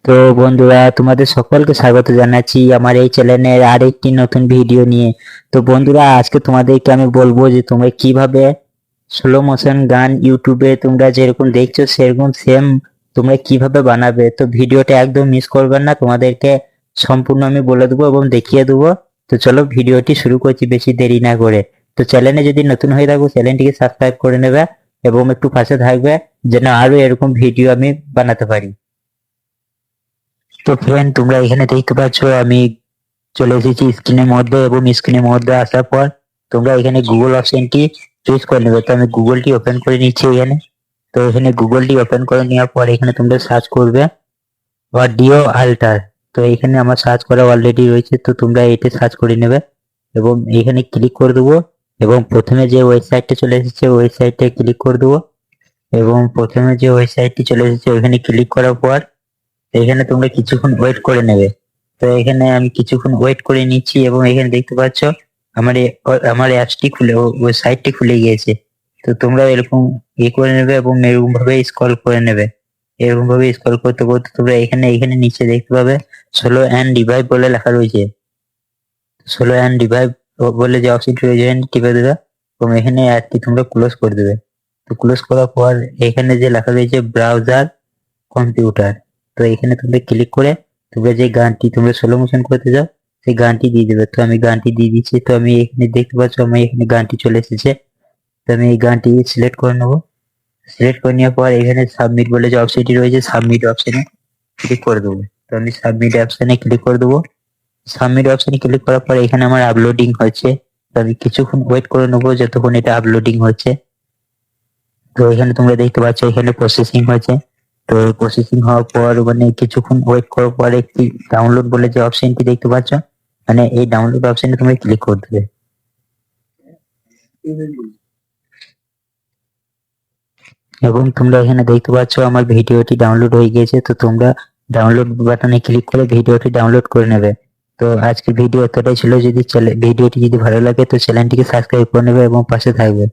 তো বন্ধুরা, তোমাদের সকলকে স্বাগত জানাচ্ছি আমার এই চ্যানেলের আরেকটি নতুন ভিডিও নিয়ে। তো বন্ধুরা, আজকে তোমাদেরকে আমি বলবো যে তোমরা কিভাবে স্লো মোশন গান ইউটিউবে তোমরা যেরকম দেখছো সেরকম সেম তোমরা কিভাবে বানাবে। তো ভিডিওটা একদম মিস করবেন না, তোমাদেরকে সম্পূর্ণ আমি বলে দেবো এবং দেখিয়ে দেবো। তো চলো ভিডিওটি শুরু করছি বেশি দেরি না করে। তো চ্যানেলে যদি নতুন হয়ে থাকো চ্যানেলটিকে সাবস্ক্রাইব করে নেবে এবং একটু পাশে থাকবে, যেন আরো এরকম ভিডিও আমি বানাতে পারি। তো ফ্রেন্ড, তোমরা এখানে দেখতে পাচ্ছ আমি চলে এসেছি স্ক্রিনের মধ্যে, এবং স্ক্রিনের মধ্যে আসার পর তোমরা এখানে গুগল অপশনটি চুজ করে নেবে। তো আমি গুগলটি ওপেন করে নিচ্ছি এখানে। তো এখানে গুগলটি ওপেন করে নেওয়ার পর এখানে তোমরা সার্চ করবে অডিও আল্টার। তো এখানে আমার সার্চ করা অলরেডি রয়েছে, তো তোমরা এটা সার্চ করে নেবে এবং এখানে ক্লিক করে দেবো। এবং প্রথমে যে ওয়েবসাইটটা চলে এসেছে ওয়েবসাইটে ক্লিক করে দেবো। এবং প্রথমে যে ওয়েবসাইটটি চলে এসেছে ওইখানে ক্লিক করার পর এখানে তোমরা কিছুক্ষণ ওয়েট করে নেবে। তো এখানে আমি কিছুক্ষণ ওয়েট করে নিচ্ছি এবং এখানে দেখতে পাচ্ছ আমার অ্যাপসটি খুলে ওই সাইটটি খুলে গিয়েছে। তো তোমরা এরকম করে নেবে এবং এরকম ভাবে স্ক্রল করে নেবে। এরকম ভাবে স্ক্রল করতে করতে তোমরা এখানে এখানে নিচে দেখতে পাবে স্লো অ্যান্ড রিভাইভ বলে লেখা রয়েছে। স্লো অ্যান্ড রিভাইভ বলে যে অপশনটি রয়েছে এখানে টিপে দেবে এবং এখানে অ্যাডটি তোমরা ক্লোজ করে দেবে। তো ক্লোজ করার পর এখানে যে লেখা রয়েছে ব্রাউজার কম্পিউটার, তো এখানে তোমরা ক্লিক করে তোমরা যে গানটি তোমরা স্লো মোশন করতে চাও সেই গানটি দিয়ে দেবে। তো আমি গানটি দিয়ে দিচ্ছি। তো আমি এখানে দেখতে পাচ্ছ আমার এখানে গানটি চলে এসেছে। তো আমি এই গানটি সিলেক্ট করে নেবো। সিলেক্ট করে নেওয়ার পর এখানে সাবমিট বলে যে অপশনটি রয়েছে সাবমিট অপশনে ক্লিক করে দেবো। তো আমি সাবমিট অপশনে ক্লিক করে দেবো। সাবমিট অপশনে ক্লিক করার পর এখানে আমার আপলোডিং হচ্ছে। তো আমি কিছুক্ষণ ওয়েট করে নেবো যতক্ষণ এটা আপলোডিং হচ্ছে। তো এখানে তোমরা দেখতে পাচ্ছ এখানে প্রসেসিং হয়েছে। তো প্রসেসিং হওয়ার পর মানে কিছুক্ষণ ওয়েট করার পর একটি ডাউনলোড বলে যে অপশনটি দেখতে পাচ্ছ, মানে এই ডাউনলোড অপশনে তোমরা ক্লিক করে দেবে। এবং তোমরা এখানে দেখতে পাচ্ছ আমার ভিডিওটি ডাউনলোড হয়ে গিয়েছে। তো তোমরা ডাউনলোড বাটনে ক্লিক করে ভিডিওটি ডাউনলোড করে নেবে। তো আজকে ভিডিও এতটাই ছিল। যদি ভিডিওটি যদি ভালো লাগে তো চ্যানেলটিকে সাবস্ক্রাইব করে নেবে এবং পাশে থাকবে।